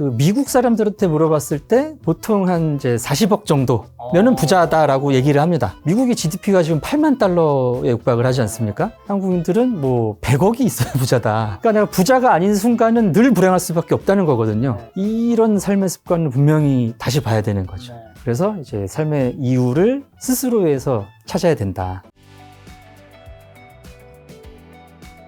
그 미국 사람들한테 물어봤을 때 보통 한 이제 40억 정도면은 부자다라고 얘기를 합니다. 미국의 GDP가 지금 8만 달러에 육박을 하지 않습니까? 한국인들은 뭐 100억이 있어야 부자다. 그러니까 내가 부자가 아닌 순간은 늘 불행할 수밖에 없다는 거거든요. 이런 삶의 습관을 분명히 다시 봐야 되는 거죠. 그래서 이제 삶의 이유를 스스로에서 찾아야 된다.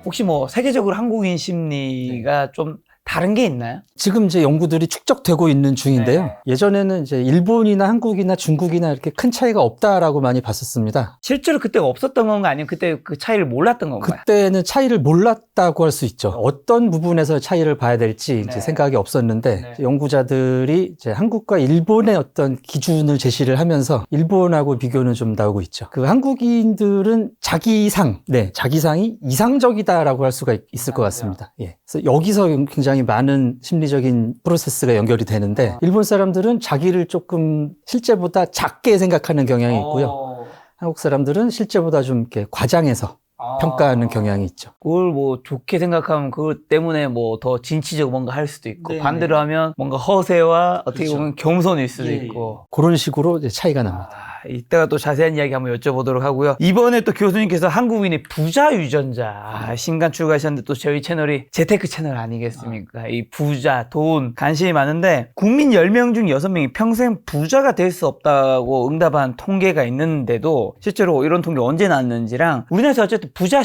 혹시 뭐 세계적으로 한국인 심리가 좀 다른 게 있나요? 지금 이제 연구들이 축적되고 있는 중인데요. 예전에는 이제 일본이나 한국이나 중국이나 이렇게 큰 차이가 없다라고 많이 봤었습니다. 실제로 그때가 없었던 건가 아니면 그때 그 차이를 몰랐던 건가요? 그때는 차이를 몰랐다고 할 수 있죠. 어떤 부분에서 차이를 봐야 될지 이제 생각이 없었는데 연구자들이 이제 한국과 일본의 어떤 기준을 제시를 하면서 일본하고 비교는 좀 나오고 있죠. 그 한국인들은 자기상이 이상적이다라고 할 수가 있을 것 같습니다. 예. 그래서 여기서 굉장히 많은 심리적인 프로세스가 연결이 되는데 일본 사람들은 자기를 조금 실제보다 작게 생각하는 경향이 있고요. 한국 사람들은 실제보다 좀 이렇게 과장해서 평가하는 경향이 있죠. 그걸 뭐 좋게 생각하면 그것 때문에 뭐 더 진취적으로 뭔가 할 수도 있고 반대로 하면 뭔가 허세와 어떻게 보면 겸손일 수도 있고 그런 식으로 이제 차이가 납니다. 이따가 또 자세한 이야기 한번 여쭤보도록 하고요. 이번에 또 교수님께서 한국인의 부자 유전자 신간 출간하셨는데 또 저희 채널이 재테크 채널 아니겠습니까? 이 부자, 돈 관심이 많은데 국민 10명 중 6명이 평생 부자가 될 수 없다고 응답한 통계가 있는데도 실제로 이런 통계 언제 나왔는지랑 우리나라에서 어쨌든 부자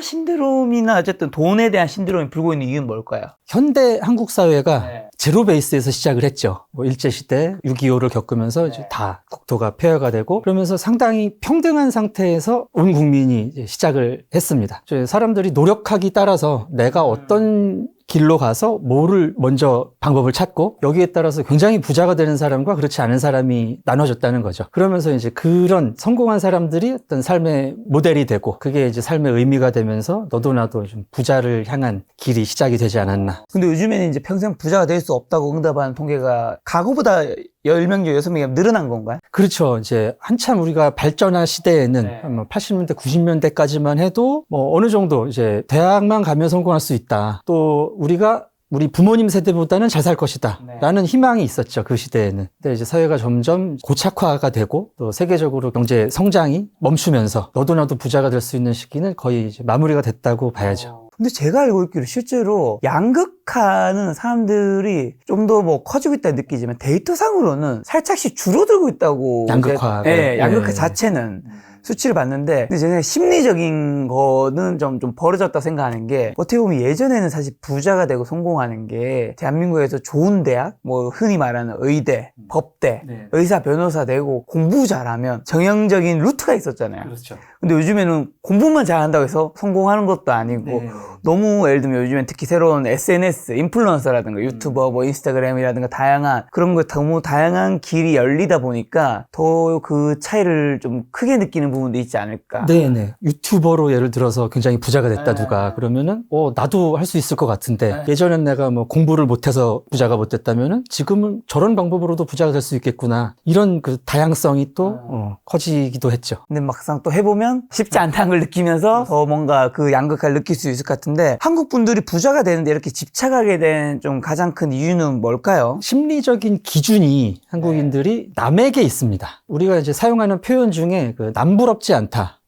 신드롬이나 어쨌든 돈에 대한 신드롬이 불고 있는 이유는 뭘까요? 현대 한국 사회가 제로 베이스에서 시작을 했죠. 뭐 일제시대 6.25를 겪으면서 이제 다 국토가 폐허가 되고 그러면서 상당히 평등한 상태에서 온 국민이 이제 시작을 했습니다. 사람들이 노력하기 따라서 내가 어떤 길로 가서 뭐를 먼저 방법을 찾고 여기에 따라서 굉장히 부자가 되는 사람과 그렇지 않은 사람이 나눠졌다는 거죠. 그러면서 이제 그런 성공한 사람들이 어떤 삶의 모델이 되고 그게 이제 삶의 의미가 되면서 너도 나도 좀 부자를 향한 길이 시작이 되지 않았나. 근데 요즘에는 이제 평생 부자가 될 수 없다고 응답하는 통계가 과거보다 10명 중 6명이 늘어난 건가요? 그렇죠. 이제 한참 우리가 발전한 시대에는 80년대, 90년대까지만 해도 뭐 어느 정도 이제 대학만 가면 성공할 수 있다. 또 우리 부모님 세대보다는 잘 살 것이다. 라는 희망이 있었죠. 그 시대에는. 근데 이제 사회가 점점 고착화가 되고 또 세계적으로 경제 성장이 멈추면서 너도 나도 부자가 될 수 있는 시기는 거의 이제 마무리가 됐다고 봐야죠. 근데 제가 알고 있기로 실제로 양극화는 사람들이 좀 더 뭐 커지고 있다 느끼지만 데이터상으로는 살짝씩 줄어들고 있다고. 양극화가. 양극화 자체는. 수치를 봤는데 근데 제가 심리적인 거는 좀 벌어졌다 생각하는 게 어떻게 보면 예전에는 사실 부자가 되고 성공하는 게 대한민국에서 좋은 대학 뭐 흔히 말하는 의대, 법대, 의사, 변호사 되고 공부 잘하면 정형적인 루트가 있었잖아요. 그렇죠. 근데 요즘에는 공부만 잘한다고 해서 성공하는 것도 아니고 너무 예를 들면 요즘엔 특히 새로운 SNS, 인플루언서라든가 유튜버, 뭐 인스타그램이라든가 다양한 그런 거 너무 다양한 길이 열리다 보니까 더 그 차이를 좀 크게 느끼는 부분도 있지 않을까. 네네. 유튜버로 예를 들어서 굉장히 부자가 됐다 누가 그러면은 나도 할 수 있을 것 같은데 예전엔 내가 뭐 공부를 못해서 부자가 못 됐다면은 지금은 저런 방법으로도 부자가 될 수 있겠구나. 이런 그 다양성이 또 커지기도 했죠. 근데 막상 또 해보면 쉽지 않다는 걸 느끼면서 더 뭔가 그 양극화를 느낄 수 있을 것 같은데 한국 분들이 부자가 되는데 이렇게 집착하게 된 좀 가장 큰 이유는 뭘까요? 심리적인 기준이 한국인들이 남에게 있습니다. 우리가 이제 사용하는 표현 중에 그 남부럽지 않다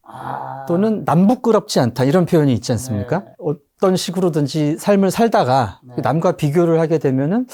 또는 남부끄럽지 않다 이런 표현이 있지 않습니까? 어떤 식으로든지 삶을 살다가 남과 비교를 하게 되면은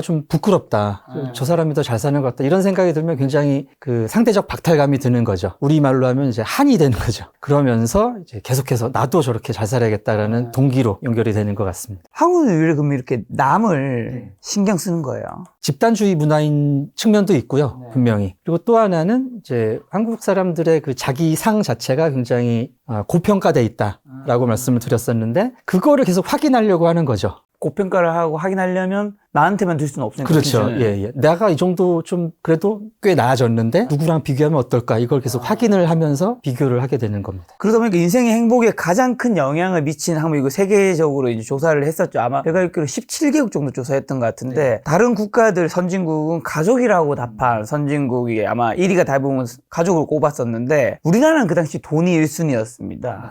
좀 부끄럽다. 저 사람이 더 잘 사는 것 같다. 이런 생각이 들면 굉장히 그 상대적 박탈감이 드는 거죠. 우리말로 하면 이제 한이 되는 거죠. 그러면서 이제 계속해서 나도 저렇게 잘 살아야겠다라는 동기로 연결이 되는 것 같습니다. 한국은 왜 그럼 이렇게 남을 신경 쓰는 거예요? 집단주의 문화인 측면도 있고요. 분명히. 그리고 또 하나는 이제 한국 사람들의 그 자기상 자체가 굉장히 고평가돼 있다라고 말씀을 드렸었는데 그거를 계속 확인하려고 하는 거죠. 고평가를 하고 확인하려면 나한테만 들 수는 없으니까. 그렇죠. 예. 내가 이 정도 좀 그래도 꽤 나아졌는데 누구랑 비교하면 어떨까? 이걸 계속 확인을 하면서 비교를 하게 되는 겁니다. 그러다 보니까 인생의 행복에 가장 큰 영향을 미치는 한국 이거 세계적으로 이제 조사를 했었죠. 아마 제가 알기로 17개국 정도 조사했던 것 같은데 다른 국가들 선진국은 가족이라고 답한 선진국이 아마 1위가 대부분 가족을 꼽았었는데 우리나라는 그 당시 돈이 1순위였습니다.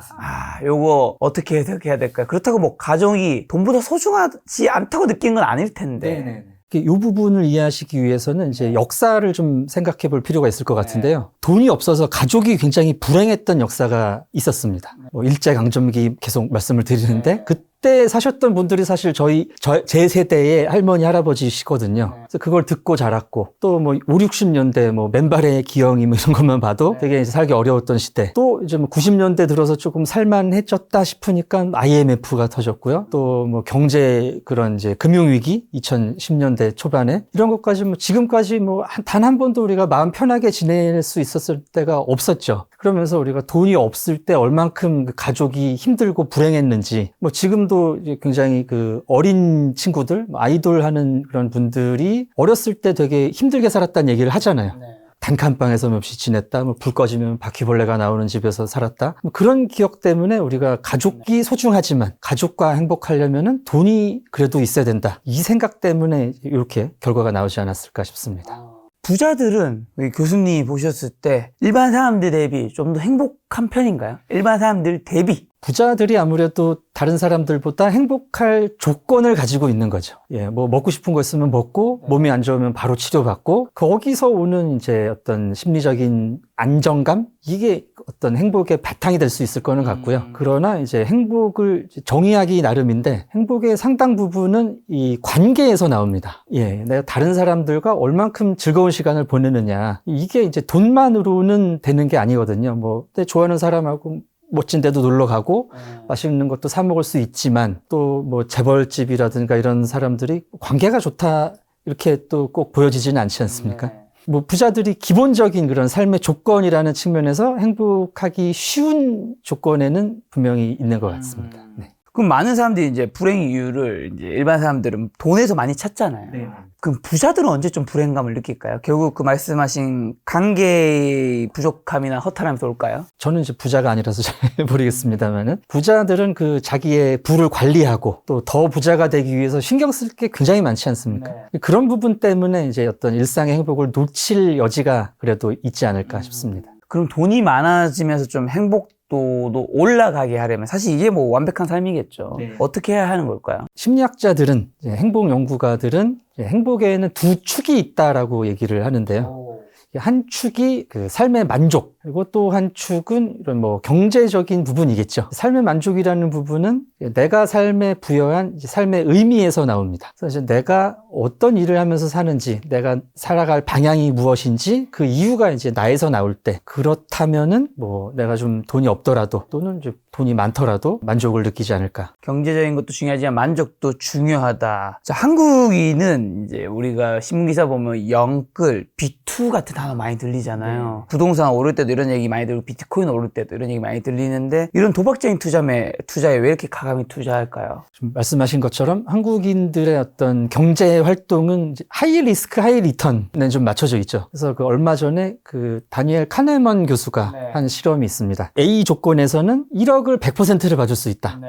요거 어떻게 해석해야 될까요? 그렇다고 뭐 가족이 돈보다 소중하지 않다고 느낀 건 아닐 텐데 텐데. 이 부분을 이해하시기 위해서는 이제 역사를 좀 생각해 볼 필요가 있을 것 같은데요. 돈이 없어서 가족이 굉장히 불행했던 역사가 있었습니다. 뭐 일제강점기 계속 말씀을 드리는데 그때 사셨던 분들이 사실 제 세대의 할머니, 할아버지시거든요. 그래서 그걸 듣고 자랐고 또 뭐 5, 60년대 뭐 맨발의 기영이 뭐 이런 것만 봐도 되게 이제 살기 어려웠던 시대. 또 이제 뭐 90년대 들어서 조금 살만해졌다 싶으니까 IMF가 터졌고요. 또 뭐 경제 그런 이제 금융위기 2010년대 초반에 이런 것까지 뭐 지금까지 뭐 단 한 번도 우리가 마음 편하게 지낼 수 있었을 때가 없었죠. 그러면서 우리가 돈이 없을 때 얼만큼 그 가족이 힘들고 불행했는지 뭐 지금도 이제 굉장히 그 어린 친구들 아이돌 하는 그런 분들이 어렸을 때 되게 힘들게 살았다는 얘기를 하잖아요. 단칸방에서 없이 지냈다, 뭐 불 꺼지면 바퀴벌레가 나오는 집에서 살았다. 뭐 그런 기억 때문에 우리가 가족이 소중하지만 가족과 행복하려면은 돈이 그래도 있어야 된다. 이 생각 때문에 이렇게 결과가 나오지 않았을까 싶습니다. 부자들은 우리 교수님이 보셨을 때 일반 사람들 대비 좀 더 행복한 편인가요? 일반 사람들 대비. 부자들이 아무래도 다른 사람들보다 행복할 조건을 가지고 있는 거죠. 예, 뭐 먹고 싶은 거 있으면 먹고 몸이 안 좋으면 바로 치료받고 거기서 오는 이제 어떤 심리적인 안정감 이게 어떤 행복의 바탕이 될 수 있을 거는 같고요. 그러나 이제 행복을 정의하기 나름인데 행복의 상당 부분은 이 관계에서 나옵니다. 예, 내가 다른 사람들과 얼만큼 즐거운 시간을 보내느냐 이게 이제 돈만으로는 되는 게 아니거든요. 뭐 내 좋아하는 사람하고 멋진 데도 놀러 가고 맛있는 것도 사 먹을 수 있지만 또 뭐 재벌집이라든가 이런 사람들이 관계가 좋다 이렇게 또 꼭 보여지지는 않지 않습니까? 뭐 부자들이 기본적인 그런 삶의 조건이라는 측면에서 행복하기 쉬운 조건에는 분명히 있는 것 같습니다. 네. 그럼 많은 사람들이 이제 불행 이유를 이제 일반 사람들은 돈에서 많이 찾잖아요. 네. 그럼 부자들은 언제 좀 불행감을 느낄까요? 결국 그 말씀하신 관계 부족함이나 허탈함에서 올까요? 저는 이제 부자가 아니라서 잘 모르겠습니다만은 부자들은 그 자기의 부를 관리하고 또 더 부자가 되기 위해서 신경 쓸 게 굉장히 많지 않습니까? 그런 부분 때문에 이제 어떤 일상의 행복을 놓칠 여지가 그래도 있지 않을까 싶습니다. 그럼 돈이 많아지면서 좀 행복도도 올라가게 하려면 사실 이게 뭐 완벽한 삶이겠죠. 어떻게 해야 하는 걸까요? 심리학자들은 이제 행복 연구가들은 이제 행복에는 두 축이 있다라고 얘기를 하는데요. 한 축이 그 삶의 만족, 그리고 또 한 축은 이런 뭐 경제적인 부분이겠죠. 삶의 만족이라는 부분은 내가 삶에 부여한 이제 삶의 의미에서 나옵니다. 그래서 이제 내가 어떤 일을 하면서 사는지, 내가 살아갈 방향이 무엇인지 그 이유가 이제 나에서 나올 때, 그렇다면은 뭐 내가 좀 돈이 없더라도 또는 좀 돈이 많더라도 만족을 느끼지 않을까. 경제적인 것도 중요하지만 만족도 중요하다. 자, 한국인은 이제 우리가 신문기사 보면 영끌, B2 같은 단어 많이 들리잖아요. 부동산 오를 때도 이런 얘기 많이 들고 비트코인 오를 때도 이런 얘기 많이 들리는데 이런 도박적인 투자에 왜 이렇게 가감히 투자할까요? 좀 말씀하신 것처럼 한국인들의 어떤 경제 활동은 하이 리스크 하이 리턴에 좀 맞춰져 있죠. 그래서 그 얼마 전에 그 다니엘 카네먼 교수가 한 실험이 있습니다. A 조건에서는 1억을 100%를 받을 수 있다.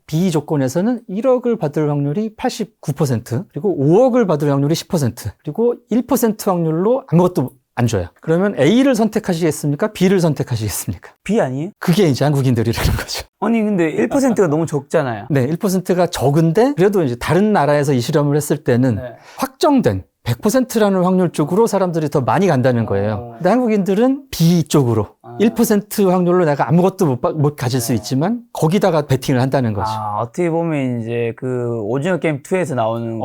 B 조건에서는 1억을 받을 확률이 89%, 그리고 5억을 받을 확률이 10%, 그리고 1% 확률로 아무것도 안 줘요. 그러면 A를 선택하시겠습니까? B를 선택하시겠습니까? B 아니에요? 그게 이제 한국인들이라는 거죠. 아니 근데 1%가 너무 적잖아요. 네, 1%가 적은데 그래도 이제 다른 나라에서 이 실험을 했을 때는 확정된 100%라는 확률 쪽으로 사람들이 더 많이 간다는 거예요. 근데 한국인들은 B 쪽으로 1% 확률로 내가 아무것도 못 가질 수 있지만 거기다가 베팅을 한다는 거죠. 어떻게 보면 이제 그 오징어 게임 2에서 나오는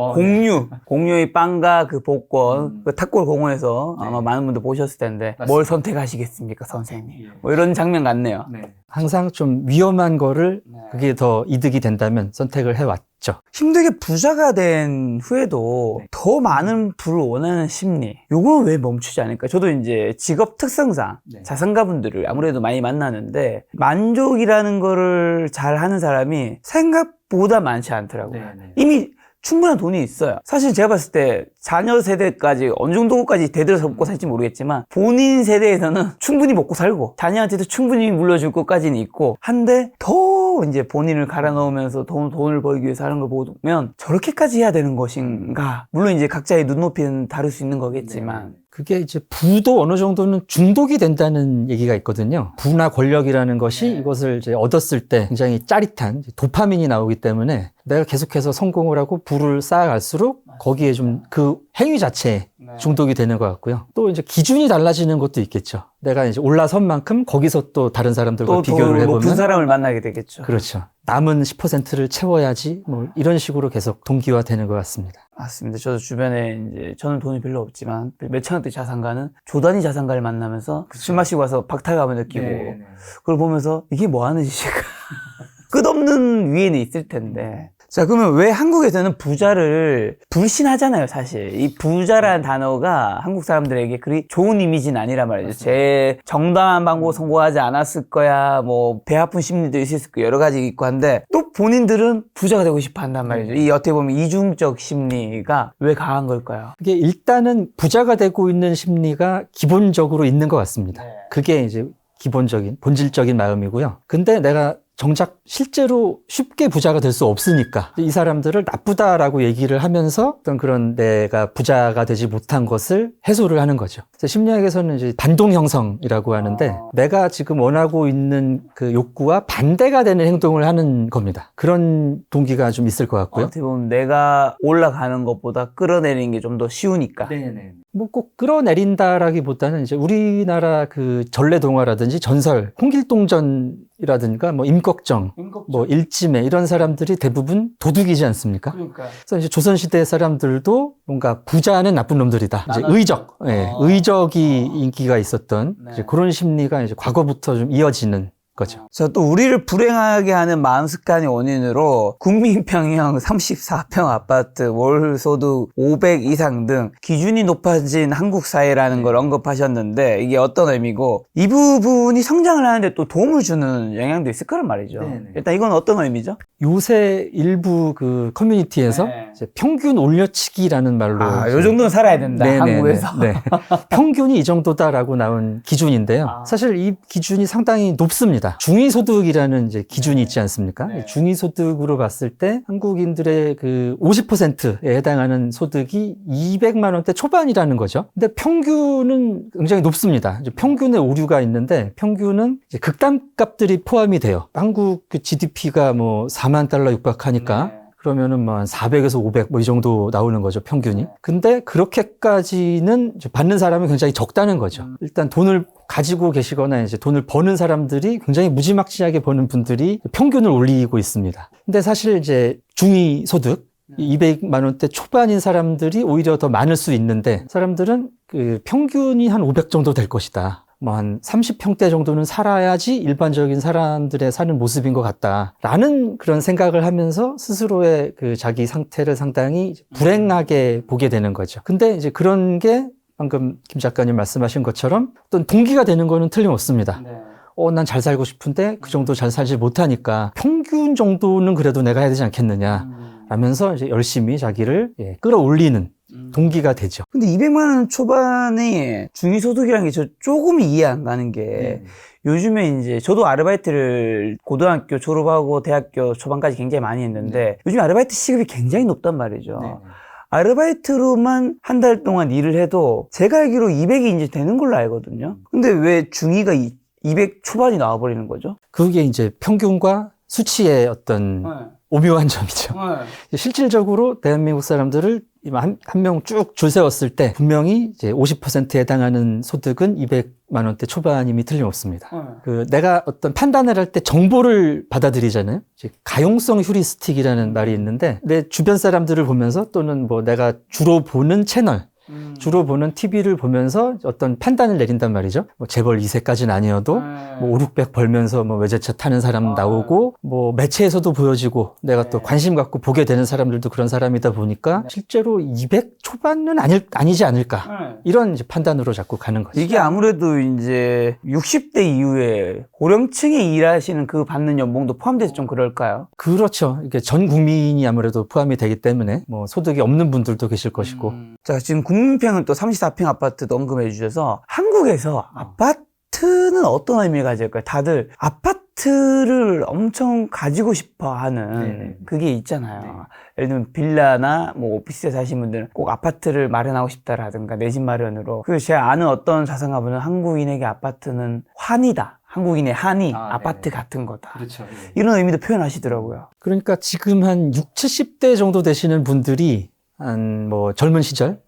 공유의 빵과 그 복권, 그 탁골 공원에서 아마 많은 분들 보셨을 텐데 맞습니다. 뭘 선택하시겠습니까, 선생님? 뭐 이런 장면 같네요. 항상 좀 위험한 거를 그게 더 이득이 된다면 선택을 해왔죠. 힘들게 부자가 된 후에도 더 많은 부를 원하는 심리, 요거는 왜 멈추지 않을까? 저도 이제 직업 특성상 자산가분들을 아무래도 많이 만나는데 만족이라는 거를 잘 하는 사람이 생각보다 많지 않더라고요. 이미 충분한 돈이 있어요. 사실 제가 봤을 때 자녀 세대까지 어느 정도까지 대들어서 먹고 살지 모르겠지만 본인 세대에서는 충분히 먹고 살고 자녀한테도 충분히 물려줄 것까지는 있고 한데 더 또 이제 본인을 갈아 넣으면서 돈을 벌기 위해서 하는 걸 보면 저렇게까지 해야 되는 것인가? 물론 이제 각자의 눈높이는 다를 수 있는 거겠지만. 그게 이제 부도 어느 정도는 중독이 된다는 얘기가 있거든요. 부나 권력이라는 것이 이것을 이제 얻었을 때 굉장히 짜릿한 도파민이 나오기 때문에 내가 계속해서 성공을 하고 부를 쌓아갈수록 거기에 좀 그 행위 자체에 중독이 되는 것 같고요. 또 이제 기준이 달라지는 것도 있겠죠. 내가 이제 올라선 만큼 거기서 또 다른 사람들과 또 비교를 해보면 높은 사람을 만나게 되겠죠. 그렇죠. 남은 10%를 채워야지 뭐 이런 식으로 계속 동기화되는 것 같습니다. 맞습니다. 저도 주변에 이제 저는 돈이 별로 없지만 몇천 원대 자산가는 조단위 자산가를 만나면서 술 마시고 와서 박탈감을 느끼고 그걸 보면서 이게 뭐 하는 짓일까? 끝없는 위에는 있을 텐데. 자, 그러면 왜 한국에서는 부자를 불신하잖아요, 사실. 이 부자라는 단어가 한국 사람들에게 그리 좋은 이미지는 아니란 말이죠. 제 정당한 방법 성공하지 않았을 거야, 뭐, 배 아픈 심리도 있을 거야, 여러 가지 있고 한데, 또 본인들은 부자가 되고 싶어 한단 말이죠. 이 어떻게 보면 이중적 심리가 왜 강한 걸까요? 그게 일단은 부자가 되고 있는 심리가 기본적으로 있는 것 같습니다. 그게 이제 기본적인, 본질적인 마음이고요. 근데 내가 정작 실제로 쉽게 부자가 될 수 없으니까 이 사람들을 나쁘다라고 얘기를 하면서 어떤 그런 내가 부자가 되지 못한 것을 해소를 하는 거죠. 심리학에서는 이제 반동 형성이라고 하는데 내가 지금 원하고 있는 그 욕구와 반대가 되는 행동을 하는 겁니다. 그런 동기가 좀 있을 것 같고요. 어떻게 보면 내가 올라가는 것보다 끌어내리는 게 좀 더 쉬우니까. 뭐 꼭 끌어내린다라기보다는 이제 우리나라 그 전래동화라든지 전설, 홍길동전이라든가 뭐 임꺽정, 뭐 일지매 이런 사람들이 대부분 도둑이지 않습니까? 그래서 이제 조선시대 사람들도 뭔가 부자는 나쁜 놈들이다. 이제 의적, 의적이 인기가 있었던 이제 그런 심리가 이제 과거부터 좀 이어지는 거죠. 자, 또 우리를 불행하게 하는 마음 습관의 원인으로 국민평형 34평 아파트, 월 소득 500 이상 등 기준이 높아진 한국 사회라는 걸 언급하셨는데 이게 어떤 의미고 이 부분이 성장을 하는데 또 도움을 주는 영향도 있을 거란 말이죠. 일단 이건 어떤 의미죠? 요새 일부 그 커뮤니티에서 이제 평균 올려치기라는 말로 요 정도는 살아야 된다. 한국에서. 네. 평균이 이 정도다라고 나온 기준인데요. 사실 이 기준이 상당히 높습니다. 중위소득이라는 이제 기준이 있지 않습니까? 중위소득으로 봤을 때 한국인들의 그 50%에 해당하는 소득이 200만 원대 초반이라는 거죠. 근데 평균은 굉장히 높습니다. 이제 평균의 오류가 있는데 평균은 이제 극단값들이 포함이 돼요. 한국 그 GDP가 뭐 4만 달러 육박하니까 그러면은 뭐 한 400에서 500 뭐 이 정도 나오는 거죠, 평균이. 근데 그렇게까지는 받는 사람이 굉장히 적다는 거죠. 일단 돈을 가지고 계시거나 이제 돈을 버는 사람들이 굉장히 무지막지하게 버는 분들이 평균을 올리고 있습니다. 근데 사실 이제 중위소득 200만 원대 초반인 사람들이 오히려 더 많을 수 있는데 사람들은 그 평균이 한 500 정도 될 것이다. 뭐 한 30평대 정도는 살아야지 일반적인 사람들의 사는 모습인 것 같다라는 그런 생각을 하면서 스스로의 그 자기 상태를 상당히 불행하게 보게 되는 거죠. 근데 이제 그런 게 방금 김 작가님 말씀하신 것처럼 어떤 동기가 되는 거는 틀림없습니다. 난 잘 살고 싶은데 그 정도 잘 살지 못하니까 평균 정도는 그래도 내가 해야 되지 않겠느냐 라면서 이제 열심히 자기를 끌어올리는 동기가 되죠. 근데 200만 원 초반에 중위소득이라는 게 저 조금 이해 안 가는 게 요즘에 이제 저도 아르바이트를 고등학교 졸업하고 대학교 초반까지 굉장히 많이 했는데 요즘 아르바이트 시급이 굉장히 높단 말이죠. 아르바이트로만 한 달 동안 일을 해도 제가 알기로 200이 이제 되는 걸로 알거든요. 근데 왜 중위가 200 초반이 나와버리는 거죠? 그게 이제 평균과 수치의 어떤 오묘한 점이죠. 실질적으로 대한민국 사람들을 한 명 쭉 줄 세웠을 때 분명히 이제 50%에 해당하는 소득은 200만 원대 초반임이 틀림없습니다. 그 내가 어떤 판단을 할 때 정보를 받아들이잖아요. 가용성 휴리스틱이라는 말이 있는데 내 주변 사람들을 보면서 또는 뭐 내가 주로 보는 채널 주로 보는 TV를 보면서 어떤 판단을 내린단 말이죠. 뭐 재벌 2세까지는 아니어도 뭐 5, 600 벌면서 뭐 외제차 타는 사람 나오고 뭐 매체에서도 보여지고 내가 또 관심 갖고 보게 되는 사람들도 그런 사람이다 보니까 실제로 200 초반은 아니지 않을까 이런 이제 판단으로 자꾸 가는 거죠. 이게 아무래도 이제 60대 이후에 고령층에 일하시는 그 받는 연봉도 포함돼서 좀 그럴까요? 그렇죠. 이게 전 국민이 아무래도 포함이 되기 때문에 뭐 소득이 없는 분들도 계실 것이고. 자, 지금 국민평은 또 34평 아파트도 언급해 주셔서 한국에서 아파트는 어떤 의미가 가질까요? 다들 아파트 아파트를 엄청 가지고 싶어 하는 그게 있잖아요. 예를 들면 빌라나 뭐 오피스에 사시는 분들은 꼭 아파트를 마련하고 싶다라든가 내 집 마련으로. 그리고 제가 아는 어떤 자산가분은 한국인에게 아파트는 환이다. 한국인의 한이 아파트 같은 거다. 그렇죠. 이런 의미도 표현하시더라고요. 그러니까 지금 한 60, 70대 정도 되시는 분들이 한 뭐 젊은 시절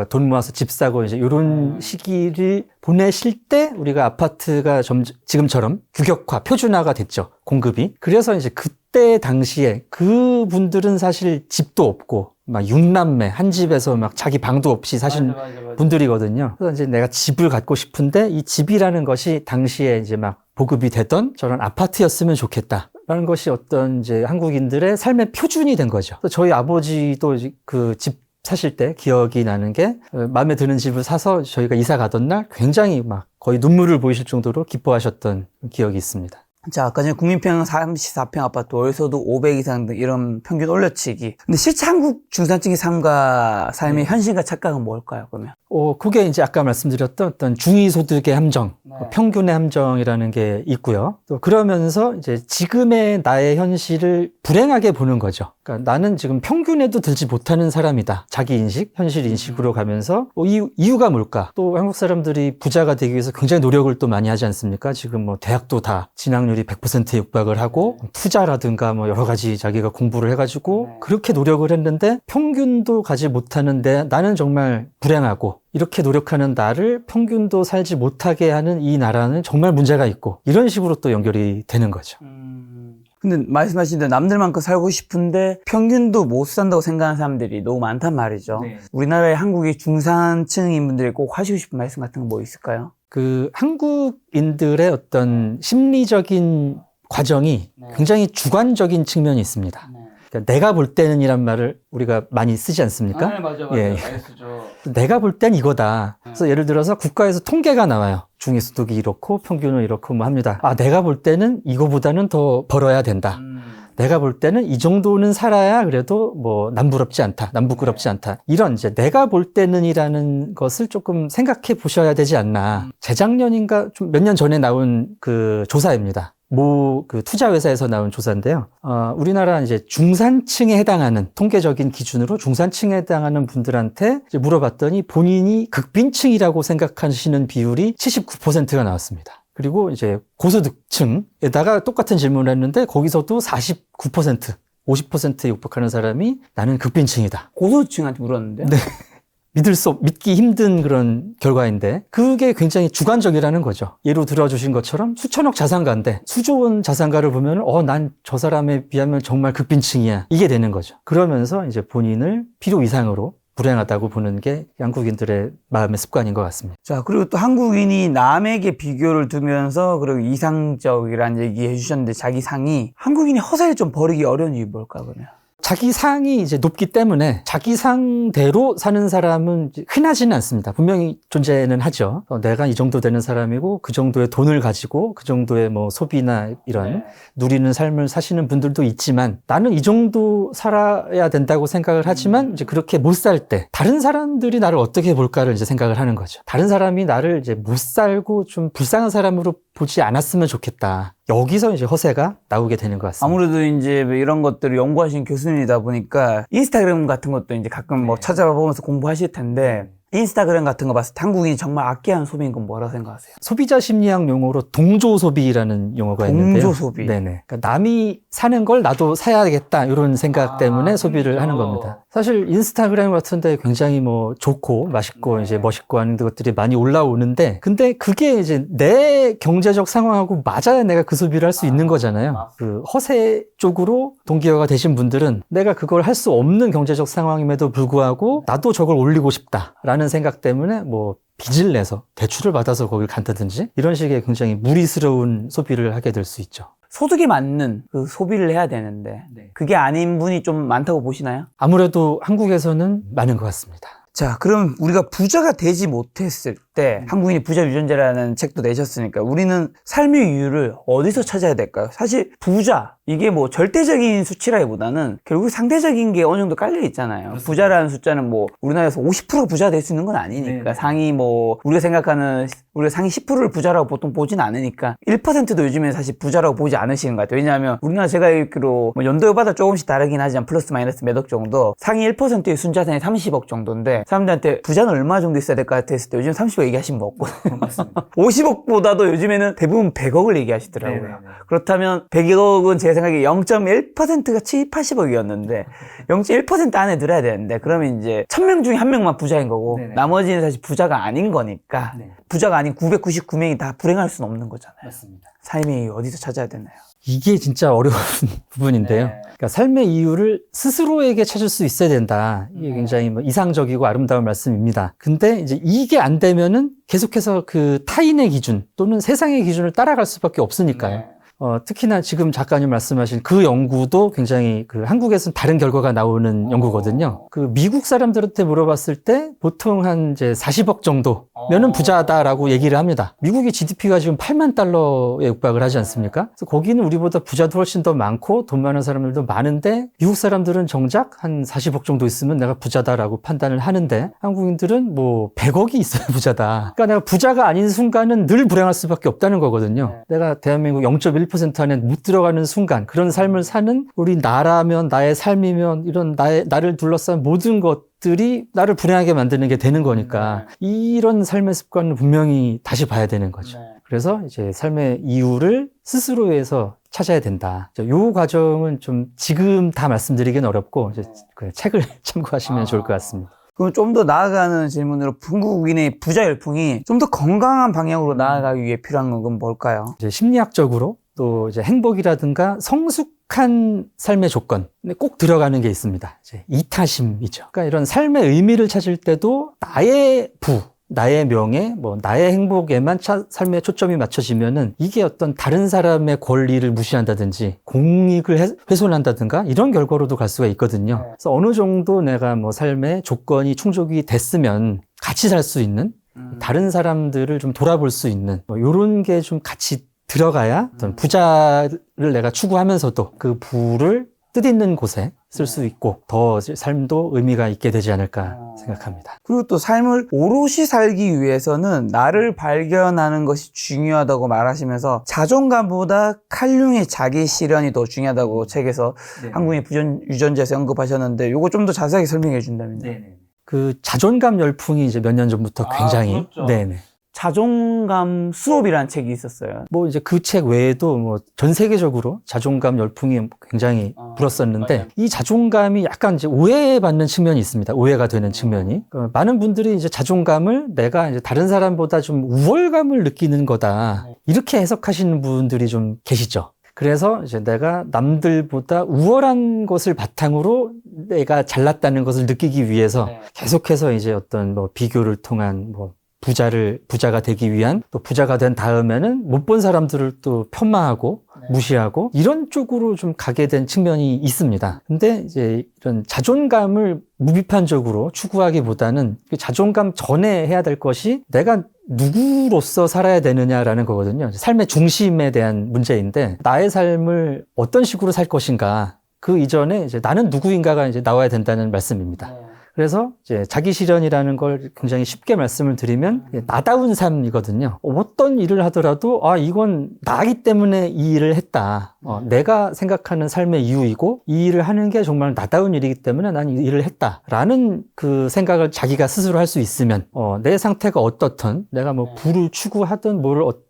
돈 모아서 집 사고 이제 이런 시기를 보내실 때 우리가 아파트가 지금처럼 규격화, 표준화가 됐죠. 공급이. 그래서 이제 그때 당시에 그분들은 사실 집도 없고 막 육남매 한 집에서 막 자기 방도 없이 사신 분들이거든요. 그래서 이제 내가 집을 갖고 싶은데 이 집이라는 것이 당시에 이제 막 보급이 되던 저런 아파트였으면 좋겠다. 라는 것이 어떤 이제 한국인들의 삶의 표준이 된 거죠. 그래서 저희 아버지도 그 집 사실 때 기억이 나는 게 마음에 드는 집을 사서 저희가 이사 가던 날 굉장히 막 거의 눈물을 보이실 정도로 기뻐하셨던 기억이 있습니다. 자, 아까 전에 국민평형 34평 아파트 월소득 500 이상 등 이런 평균 올려치기. 근데 실제 한국 중산층의 삶과 삶의 현실과 착각은 뭘까요, 그러면? 그게 이제 아까 말씀드렸던 어떤 중위소득의 함정, 평균의 함정이라는 게 있고요. 또 그러면서 이제 지금의 나의 현실을 불행하게 보는 거죠. 그러니까 나는 지금 평균에도 들지 못하는 사람이다. 자기 인식, 현실 인식으로 가면서 이유가 뭘까? 또 한국 사람들이 부자가 되기 위해서 굉장히 노력을 또 많이 하지 않습니까? 지금 뭐 대학도 다 진학률이 100%에 육박을 하고 투자라든가 뭐 여러 가지 자기가 공부를 해가지고 그렇게 노력을 했는데 평균도 가지 못하는데 나는 정말 불행하고 이렇게 노력하는 나를 평균도 살지 못하게 하는 이 나라는 정말 문제가 있고 이런 식으로 또 연결이 되는 거죠. 근데 말씀하신 대로 남들만큼 살고 싶은데 평균도 못 산다고 생각하는 사람들이 너무 많단 말이죠. 우리나라의 한국의 중산층인 분들이 꼭 하시고 싶은 말씀 같은 거 뭐 있을까요? 그 한국인들의 어떤 심리적인 과정이 굉장히 주관적인 측면이 있습니다. 그러니까 내가 볼 때는 이란 말을 우리가 많이 쓰지 않습니까? 네, 맞아요. 예. 많이 쓰죠. 내가 볼 땐 이거다. 그래서 예를 들어서 국가에서 통계가 나와요. 중위소득이 이렇고 평균은 이렇고 뭐 합니다. 내가 볼 때는 이거보다는 더 벌어야 된다. 내가 볼 때는 이 정도는 살아야 그래도 뭐 남부럽지 않다. 남부끄럽지 않다. 이런 이제 내가 볼 때는이라는 것을 조금 생각해 보셔야 되지 않나. 재작년인가 좀 몇 년 전에 나온 그 조사입니다. 그 투자회사에서 나온 조사인데요. 우리나라 이제 중산층에 해당하는 통계적인 기준으로 중산층에 해당하는 분들한테 이제 물어봤더니 본인이 극빈층이라고 생각하시는 비율이 79%가 나왔습니다. 그리고 이제 고소득층에다가 똑같은 질문을 했는데 거기서도 49%, 50%에 육박하는 사람이 나는 극빈층이다. 고소득층한테 물었는데? 네. 믿기 힘든 그런 결과인데 그게 굉장히 주관적이라는 거죠. 예로 들어주신 것처럼 수천억 자산가인데 수조원 자산가를 보면 난 저 사람에 비하면 정말 극빈층이야. 이게 되는 거죠. 그러면서 이제 본인을 필요 이상으로 불행하다고 보는 게 한국인들의 마음의 습관인 것 같습니다. 자, 그리고 또 한국인이 남에게 비교를 두면서 그리고 이상적이라는 얘기 해주셨는데 자기 상이 한국인이 허세를 좀 버리기 어려운 이유 뭘까 그러면? 자기 상이 이제 높기 때문에 자기 상대로 사는 사람은 흔하지는 않습니다. 분명히 존재는 하죠. 내가 이 정도 되는 사람이고 그 정도의 돈을 가지고 그 정도의 뭐 소비나 이런 누리는 삶을 사시는 분들도 있지만 나는 이 정도 살아야 된다고 생각을 하지만 이제 그렇게 못 살 때 다른 사람들이 나를 어떻게 볼까를 이제 생각을 하는 거죠. 다른 사람이 나를 이제 못 살고 좀 불쌍한 사람으로 보지 않았으면 좋겠다. 여기서 이제 허세가 나오게 되는 것 같습니다. 아무래도 이제 이런 것들을 연구하신 교수님이다 보니까 인스타그램 같은 것도 이제 가끔 뭐 찾아보면서 공부하실 텐데 인스타그램 같은 거 봤을 때 한국인이 정말 아껴야 하는 소비인 건 뭐라고 생각하세요? 소비자 심리학 용어로 동조소비라는 용어가 있는데요. 동조소비. 네네. 그러니까 남이 사는 걸 나도 사야겠다 이런 생각 때문에 소비를 하는 겁니다. 사실 인스타그램 같은 데 굉장히 뭐 좋고 맛있고 이제 멋있고 하는 것들이 많이 올라오는데 근데 그게 이제 내 경제적 상황하고 맞아야 내가 그 소비를 할 수 있는 거잖아요. 그 허세 쪽으로 동기화가 되신 분들은 내가 그걸 할 수 없는 경제적 상황임에도 불구하고 나도 저걸 올리고 싶다라는 생각 때문에 뭐 빚을 내서 대출을 받아서 거길 간다든지 이런 식의 굉장히 무리스러운 소비를 하게 될 수 있죠. 소득에 맞는 그 소비를 해야 되는데 그게 아닌 분이 좀 많다고 보시나요? 아무래도 한국에서는 많은 것 같습니다. 자, 그럼 우리가 부자가 되지 못했을 때 한국인이 부자 유전자라는 책도 내셨으니까 우리는 삶의 이유를 어디서 찾아야 될까요? 사실 부자 이게 뭐 절대적인 수치라기보다는 결국 상대적인 게 어느 정도 깔려 있잖아요. 그렇습니다. 부자라는 숫자는 뭐 우리나라에서 50%가 부자가 될 수 있는 건 아니니까 상위 뭐 우리가 생각하는 우리가 상위 10%를 부자라고 보통 보진 않으니까 1%도 요즘에 사실 부자라고 보지 않으시는 것 같아요. 왜냐하면 우리나라 제가 알기로 뭐 연도마다 조금씩 다르긴 하지만 플러스 마이너스 몇 억 정도 상위 1%의 순자산이 30억 정도인데 사람들한테 부자는 얼마 정도 있어야 될 것 같아 했을 때 요즘 30억 얘기하시는 분 없거든요. 50억보다도 요즘에는 대부분 100억을 얘기하시더라고요. 네네네. 그렇다면 100억은 제 생각에 0.1%가 80억이었는데 0.1% 안에 들어야 되는데 그러면 이제 1000명 중에 1명만 부자인 거고 네네. 나머지는 사실 부자가 아닌 거니까 네. 부자가 아닌 999명이 다 불행할 수는 없는 거잖아요. 맞습니다. 삶의 이유 어디서 찾아야 되나요? 이게 진짜 어려운 부분인데요. 네. 그러니까 삶의 이유를 스스로에게 찾을 수 있어야 된다. 이게 굉장히 뭐 이상적이고 아름다운 말씀입니다. 근데 이제 이게 안 되면은 계속해서 그 타인의 기준 또는 세상의 기준을 따라갈 수밖에 없으니까요. 네. 특히나 지금 작가님 말씀하신 그 연구도 굉장히 그 한국에서는 다른 결과가 나오는 연구거든요. 그 미국 사람들한테 물어봤을 때 보통 한 이제 40억 정도면은 부자다라고 얘기를 합니다. 미국의 GDP가 지금 8만 달러에 육박을 하지 않습니까? 그래서 거기는 우리보다 부자도 훨씬 더 많고 돈 많은 사람들도 많은데 미국 사람들은 정작 한 40억 정도 있으면 내가 부자다라고 판단을 하는데 한국인들은 뭐 100억이 있어야 부자다. 그러니까 내가 부자가 아닌 순간은 늘 불행할 수밖에 없다는 거거든요. 내가 대한민국 0.1% 안에 못 들어가는 순간 그런 삶을 사는 우리 나라면 나의 삶이면 이런 나를 둘러싼 모든 것들이 나를 불행하게 만드는 게 되는 거니까 이런 삶의 습관을 분명히 다시 봐야 되는 거죠. 그래서 이제 삶의 이유를 스스로에서 찾아야 된다. 이 과정은 좀 지금 다 말씀드리기는 어렵고 이제 그 책을 참고하시면 좋을 것 같습니다. 그럼 좀 더 나아가는 질문으로 한국인의 부자 열풍이 좀 더 건강한 방향으로 나아가기 위해 필요한 건 뭘까요? 이제 심리학적으로 또 이제 행복이라든가 성숙한 삶의 조건 꼭 들어가는 게 있습니다. 이제 이타심이죠. 그러니까 이런 삶의 의미를 찾을 때도 나의 나의 명예, 뭐 나의 행복에만 삶의 초점이 맞춰지면은 이게 어떤 다른 사람의 권리를 무시한다든지 공익을 훼손한다든가 이런 결과로도 갈 수가 있거든요. 그래서 어느 정도 내가 뭐 삶의 조건이 충족이 됐으면 같이 살 수 있는 다른 사람들을 좀 돌아볼 수 있는 뭐 이런 게 좀 같이 들어가야 어떤 부자를 내가 추구하면서도 그 부를 뜻있는 곳에 쓸 수 있고 더 삶도 의미가 있게 되지 않을까 생각합니다. 그리고 또 삶을 오롯이 살기 위해서는 나를 발견하는 것이 중요하다고 말하시면서 자존감보다 칼륨의 자기 실현이 더 중요하다고 책에서 한국인의 유전자에서 언급하셨는데 이거 좀 더 자세하게 설명해 준다면요. 네네. 그 자존감 열풍이 이제 몇 년 전부터 굉장히 네네. 자존감 수업이라는 책이 있었어요. 뭐 이제 그 책 외에도 뭐 전 세계적으로 자존감 열풍이 굉장히 불었었는데 맞아요. 이 자존감이 약간 이제 오해받는 측면이 있습니다. 오해가 되는 측면이. 많은 분들이 이제 자존감을 내가 이제 다른 사람보다 좀 우월감을 느끼는 거다. 이렇게 해석하시는 분들이 좀 계시죠. 그래서 이제 내가 남들보다 우월한 것을 바탕으로 내가 잘났다는 것을 느끼기 위해서 계속해서 이제 어떤 뭐 비교를 통한 뭐 부자가 되기 위한 또 부자가 된 다음에는 못 본 사람들을 또 폄하하고 무시하고 이런 쪽으로 좀 가게 된 측면이 있습니다. 근데 이제 이런 자존감을 무비판적으로 추구하기보다는 그 자존감 전에 해야 될 것이 내가 누구로서 살아야 되느냐라는 거거든요. 삶의 중심에 대한 문제인데 나의 삶을 어떤 식으로 살 것인가 그 이전에 이제 나는 누구인가가 이제 나와야 된다는 말씀입니다. 그래서 이제 자기 실현이라는 걸 굉장히 쉽게 말씀을 드리면 나다운 삶이거든요. 어떤 일을 하더라도 이건 나기 때문에 이 일을 했다. 내가 생각하는 삶의 이유이고 이 일을 하는 게 정말 나다운 일이기 때문에 난 이 일을 했다라는 그 생각을 자기가 스스로 할 수 있으면 내 상태가 어떻든 내가 뭐 부를 추구하든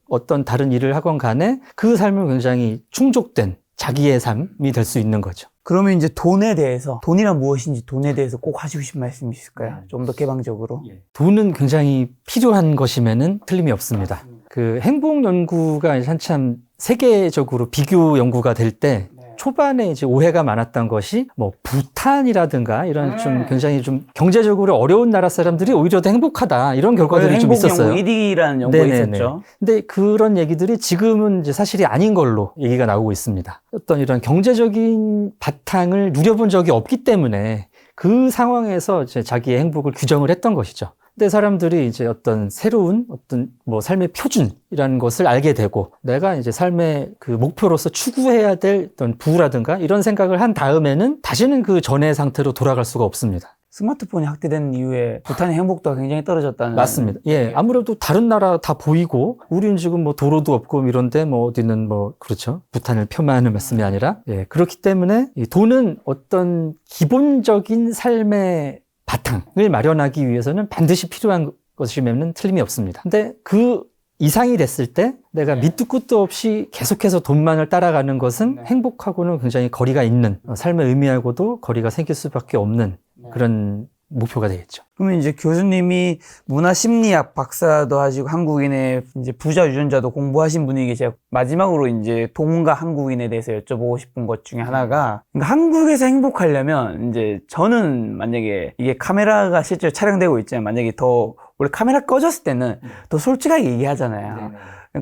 어떤 다른 일을 하건 간에 그 삶은 굉장히 충족된 자기의 삶이 될 수 있는 거죠. 그러면 이제 돈에 대해서, 돈이란 무엇인지 돈에 대해서 꼭 하시고 싶은 말씀이 있을까요? 좀 더 개방적으로. 돈은 굉장히 필요한 것이면은 틀림이 없습니다. 그 행복 연구가 한참 세계적으로 비교 연구가 될 때 초반에 이제 오해가 많았던 것이 뭐 부탄이라든가 이런 좀 굉장히 좀 경제적으로 어려운 나라 사람들이 오히려 더 행복하다 이런 결과들이 좀 있었어요. 행복 연구 1위라는 연구가 있었죠. 근데 그런 얘기들이 지금은 이제 사실이 아닌 걸로 얘기가 나오고 있습니다. 어떤 이런 경제적인 바탕을 누려본 적이 없기 때문에 그 상황에서 이제 자기의 행복을 규정을 했던 것이죠. 근데 사람들이 이제 어떤 새로운 어떤 뭐 삶의 표준이라는 것을 알게 되고 내가 이제 삶의 그 목표로서 추구해야 될 어떤 부라든가 이런 생각을 한 다음에는 다시는 그 전의 상태로 돌아갈 수가 없습니다. 스마트폰이 확대된 이후에 부탄의 행복도가 굉장히 떨어졌다는. 맞습니다. 예. 아무래도 다른 나라 다 보이고, 우리는 지금 뭐 도로도 없고 이런데 뭐 어디는 뭐, 그렇죠. 부탄을 폄하하는 말씀이 아니라, 예. 그렇기 때문에 이 돈은 어떤 기본적인 삶의 바탕을 마련하기 위해서는 반드시 필요한 것이면 틀림이 없습니다. 근데 그 이상이 됐을 때 내가 밑도 끝도 없이 계속해서 돈만을 따라가는 것은 행복하고는 굉장히 거리가 있는, 삶의 의미하고도 거리가 생길 수밖에 없는 그런 목표가 되겠죠. 그러면 이제 교수님이 문화심리학 박사도 하시고 한국인의 이제 부자 유전자도 공부하신 분이 제가 마지막으로 이제 동가 한국인에 대해서 여쭤보고 싶은 것 중에 하나가, 그러니까 한국에서 행복하려면 이제 저는 만약에 이게 카메라가 실제로 촬영되고 있잖아요. 만약에 더 원래 카메라 꺼졌을 때는 더 솔직하게 얘기하잖아요.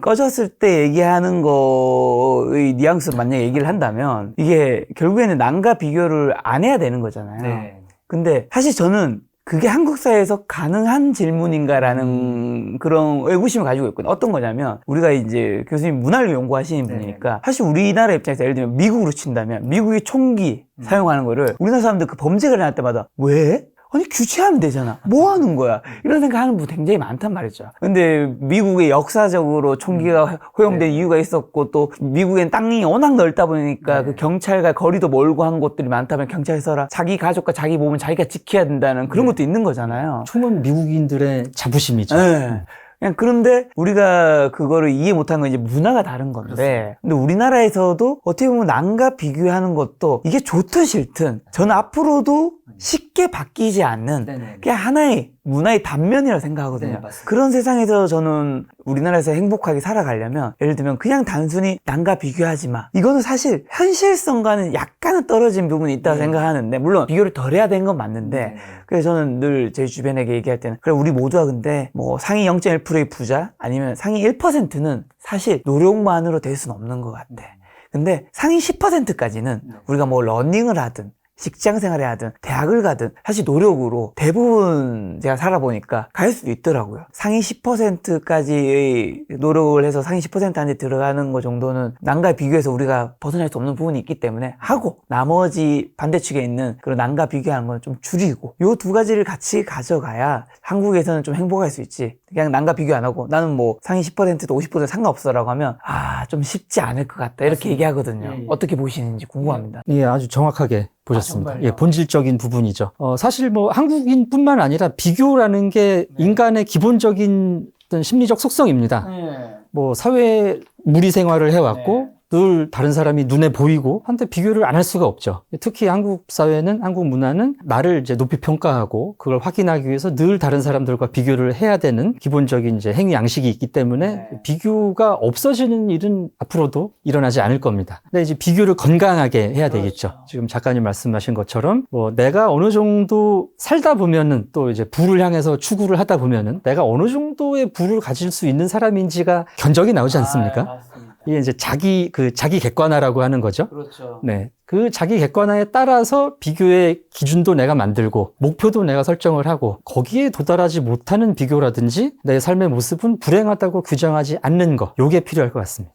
꺼졌을 때 얘기하는 거의 뉘앙스로 만약에 얘기를 한다면 이게 결국에는 남과 비교를 안 해야 되는 거잖아요. 근데 사실 저는 그게 한국 사회에서 가능한 질문인가라는 그런 의구심을 가지고 있거든요. 어떤 거냐면, 우리가 이제 교수님 문화를 연구하시는 분이니까 사실 우리나라 입장에서 예를 들면 미국으로 친다면 미국이 총기 사용하는 거를 우리나라 사람들 그 범죄가 일어날 때마다 왜? 아니 규제하면 되잖아. 뭐 하는 거야? 이런 생각하는 분 굉장히 많단 말이죠. 근데 미국의 역사적으로 총기가 허용된 이유가 있었고, 또 미국엔 땅이 워낙 넓다 보니까 그 경찰과 거리도 멀고 한 곳들이 많다 보면 경찰서라 자기 가족과 자기 몸은 자기가 지켜야 된다는 그런 것도 있는 거잖아요. 총은 미국인들의 자부심이죠. 그냥 그런데 우리가 그거를 이해 못하는 건 이제 문화가 다른 건데, 그렇습니다. 근데 우리나라에서도 어떻게 보면 남과 비교하는 것도 이게 좋든 싫든 저는 앞으로도 쉽게 바뀌지 않는 그냥 하나의 문화의 단면이라고 생각하거든요. 그런 세상에서 저는 우리나라에서 행복하게 살아가려면, 예를 들면 그냥 단순히 남과 비교하지 마, 이거는 사실 현실성과는 약간은 떨어진 부분이 있다고 생각하는데, 물론 비교를 덜 해야 되는 건 맞는데, 그래서 저는 늘 제 주변에게 얘기할 때는, 그래 우리 모두가 근데 뭐 상위 0.1%의 부자 아니면 상위 1%는 사실 노력만으로 될 수는 없는 것 같아. 근데 상위 10%까지는 우리가 뭐 러닝을 하든 직장 생활을 하든 대학을 가든 사실 노력으로 대부분 제가 살아보니까 갈 수도 있더라고요. 상위 10%까지의 노력을 해서 상위 10% 안에 들어가는 것 정도는 남과 비교해서 우리가 벗어날 수 없는 부분이 있기 때문에 하고, 나머지 반대측에 있는 그런 남과 비교하는 건 좀 줄이고, 요 두 가지를 같이 가져가야 한국에서는 좀 행복할 수 있지. 그냥 남과 비교 안 하고 나는 뭐 상위 10%도 50%도 상관없어 라고 하면 좀 쉽지 않을 것 같다 이렇게 얘기하거든요. 어떻게 보시는지 궁금합니다. 예, 아주 정확하게 보셨습니다. 예, 본질적인 부분이죠. 사실 뭐 한국인뿐만 아니라 비교라는 게 인간의 기본적인 어떤 심리적 속성입니다. 뭐 사회 무리 생활을 해왔고 늘 다른 사람이 눈에 보이고 한데 비교를 안 할 수가 없죠. 특히 한국 사회는, 한국 문화는 나를 이제 높이 평가하고 그걸 확인하기 위해서 늘 다른 사람들과 비교를 해야 되는 기본적인 이제 행위 양식이 있기 때문에 비교가 없어지는 일은 앞으로도 일어나지 않을 겁니다. 근데 이제 비교를 건강하게 해야 되겠죠. 지금 작가님 말씀하신 것처럼 뭐 내가 어느 정도 살다 보면은, 또 이제 부를 향해서 추구를 하다 보면은 내가 어느 정도의 부를 가질 수 있는 사람인지가 견적이 나오지 않습니까? 이게 이제 자기 객관화라고 하는 거죠. 그렇죠. 네. 그 자기 객관화에 따라서 비교의 기준도 내가 만들고 목표도 내가 설정을 하고, 거기에 도달하지 못하는 비교라든지 내 삶의 모습은 불행하다고 규정하지 않는 거, 요게 필요할 것 같습니다.